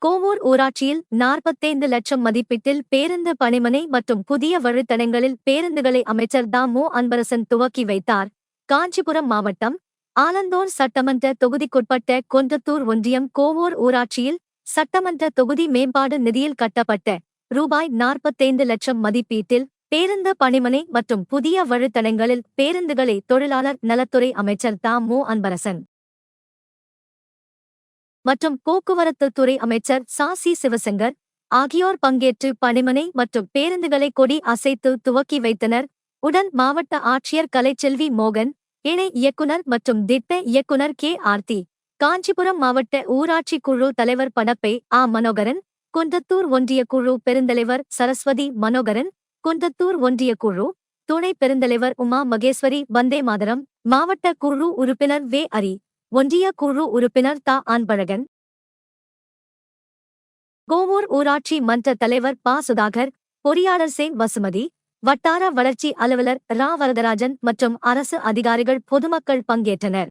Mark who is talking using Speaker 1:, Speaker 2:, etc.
Speaker 1: கோவூர் ஊராட்சியில் 45 லட்சம் மதிப்பீட்டில் பேருந்து பணிமனை மற்றும் புதிய வழித்தடங்களில் பேருந்துகளை அமைச்சர் மு. அன்பரசன் துவக்கி வைத்தார். காஞ்சிபுரம் மாவட்டம் ஆலந்தூர் சட்டமன்ற தொகுதிக்குட்பட்ட கொண்டத்தூர் ஒன்றியம் கோவூர் ஊராட்சியில் சட்டமன்ற தொகுதி மேம்பாடு நிதியில் கட்டப்பட்ட ரூபாய் 45 லட்சம் மதிப்பீட்டில் பேருந்து பணிமனை மற்றும் புதிய வழித்தடங்களில் பேருந்துகளை தொழிலாளர் நலத்துறை அமைச்சர் மு. அன்பரசன் மற்றும் போக்குவரத்துத்துறை அமைச்சர் சி. சிவசங்கர் ஆகியோர் பங்கேற்று பணிமனை மற்றும் பேருந்துகளை கொடி அசைத்து துவக்கி வைத்தனர். உடன் மாவட்ட ஆட்சியர் கலைச்செல்வி மோகன், இணை இயக்குனர் மற்றும் திட்ட இயக்குனர் ஆர்த்தி, காஞ்சிபுரம் மாவட்ட ஊராட்சி குழு தலைவர் படப்பை மனோகரன், குன்றத்தூர் ஒன்றிய குழு பெருந்தலைவர் சரஸ்வதி மனோகரன், குன்றத்தூர் ஒன்றிய குழு துணை பெருந்தலைவர் உமா மகேஸ்வரி, வந்தே மாதரம் மாவட்ட குழு உறுப்பினர் அரி, ஒன்றிய குழு உறுப்பினர் அன்பழகன், கோவூர் ஊராட்சி மன்ற தலைவர் சுதாகர், பொறியாளர் வசுமதி, வட்டார வளர்ச்சி அலுவலர் வரதராஜன் மற்றும் அரசு அதிகாரிகள் பொதுமக்கள் பங்கேற்றனர்.